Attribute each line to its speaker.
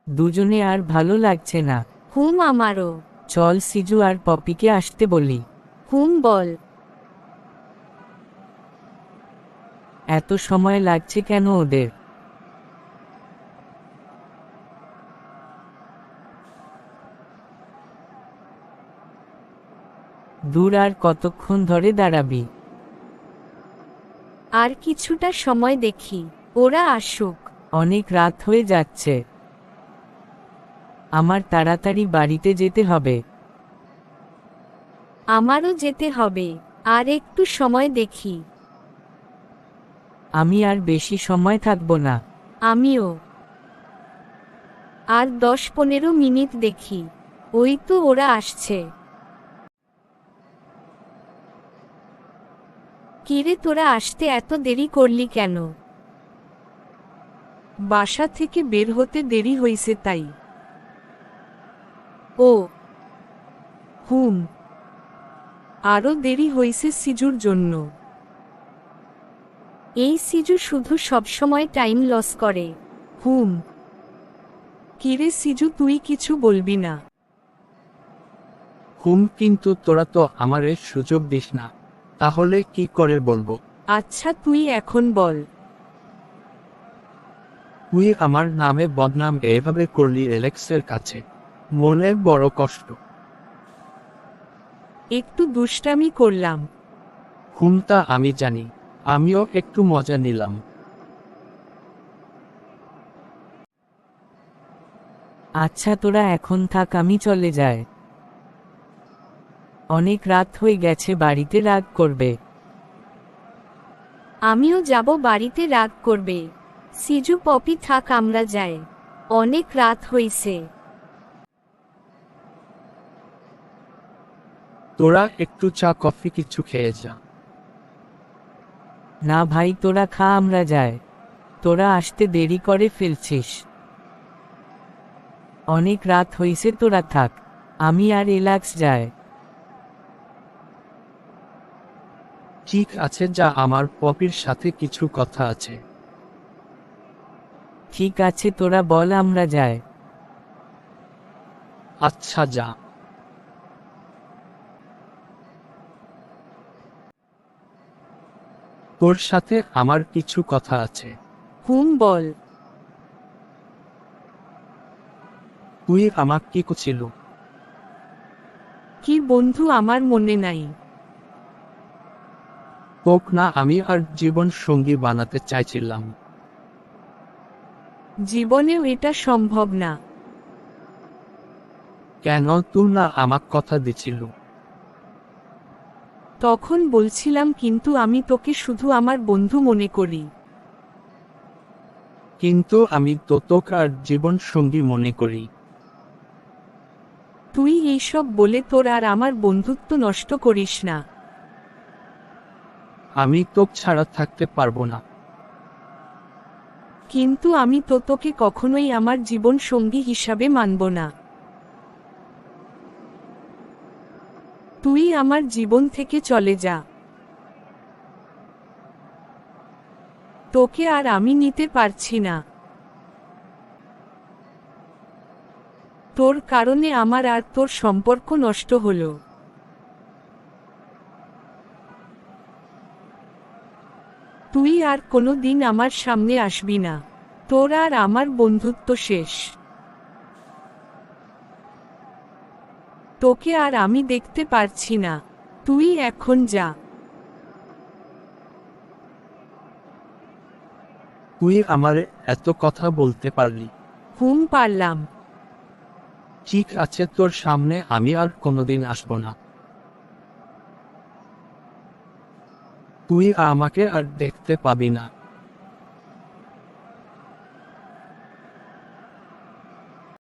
Speaker 1: দুজনে আর ভালো লাগছে না।
Speaker 2: আমারও।
Speaker 1: চল সিজু আর পপিকে আসতে বলি।
Speaker 2: বল।
Speaker 1: এত সময় লাগছে কেন ওদের? দূর আর কতক্ষণ ধরে দাঁড়াবি?
Speaker 2: আর কিছুটা সময় দেখি, ওরা আসুক।
Speaker 1: অনেক রাত হয়ে যাচ্ছে, আমার তাড়াতাড়ি বাড়িতে যেতে হবে।
Speaker 2: আমারও যেতে হবে, আর একটু সময় দেখি।
Speaker 1: আমি আর বেশি সময় থাকবো না।
Speaker 2: আমিও। আর 10-15 মিনিট দেখি, ওই তো ওরা আসছে। কিরে, তোরা আসতে এত দেরি করলি কেন?
Speaker 3: বাসা থেকে বের হতে দেরি হইছে তাই।
Speaker 2: ও।
Speaker 3: আরো দেরি হইছে সিজুর জন্য।
Speaker 2: এই সিজু শুধু সবসময় টাইম লস করে।
Speaker 3: কিরে সিজু, তুই কিছু বলবি না?
Speaker 4: কিন্তু তোরা তো আমারে সুযোগ দিস না, তাহলে কি করে বলবো?
Speaker 3: আচ্ছা, তুই এখন বল।
Speaker 4: তুই আমার নামে বদনাম এভাবে করলি এলেক্সের কাছে, মনে বড় কষ্ট।
Speaker 3: একটু দুষ্টামি করলাম।
Speaker 4: তা আমি জানি, আমিও একটু মজা নিলাম।
Speaker 1: আচ্ছা তোরা এখন থাক, আমি চলে যাই। অনেক রাত হয়ে গেছে, বাড়িতে রাগ করবে।
Speaker 2: আমিও যাব, বাড়িতে রাগ করবে। সিজু পপি থাক, আমরা যাই, অনেক রাত হইছে।
Speaker 4: তোরা একটু চা কফি কিছু খেয়ে যা।
Speaker 1: না ভাই, তোরা খা, আমরা যাই। তোরা আসতে দেরি করে ফেলছিস। অনেক রাত হইছে, তোরা থাক, আমি আর এলাক্স যাই।
Speaker 4: ঠিক আছে যা, আমার পপির সাথে কিছু কথা আছে।
Speaker 1: ঠিক আছে, তোরা বল, আমরা যাই।
Speaker 4: আচ্ছা যা। তোর সাথে আমার কিছু কথা আছে।
Speaker 3: বল।
Speaker 4: তুই আমাক কি করছিল?
Speaker 3: কি বন্ধু, আমার মনে নাই।
Speaker 4: তোক না আমি আর জীবন সঙ্গী বানাতে চাইছিলাম।
Speaker 3: জীবনেও এটা সম্ভব না।
Speaker 4: কেন, তুই না আমাক কথা দিছিল?
Speaker 3: তখন বলছিলাম, কিন্তু আমি তোকে শুধু আমার বন্ধু মনে করি।
Speaker 4: কিন্তু আমি তো তোক আর জীবন সঙ্গী মনে করি।
Speaker 3: তুই এইসব বলে তোর আর আমার বন্ধুত্ব নষ্ট করিস না।
Speaker 4: আমি তোক ছাড়া থাকতে পারবো না।
Speaker 3: কিন্তু আমি তো তোকে কখনোই আমার জীবন সঙ্গী হিসাবে মানব না। তুই আমার জীবন থেকে চলে যা। তোকে আর আমি নিতে পারছি না। তোর কারণে আমার আর তোর সম্পর্ক নষ্ট হলো। তুই আর কোনো দিন আমার সামনে আসবি না। তোর আর আমার বন্ধুত্ব শেষ। তোকে আর আমি দেখতে পারছি না। তুই এখন যা।
Speaker 4: তুই আমারে এত কথা বলতে পারলি?
Speaker 3: পারলাম।
Speaker 4: ঠিক আছে, তোর সামনে আমি আর কোনোদিন আসবো না। তুই আমাকে আর দেখতে পাবি না।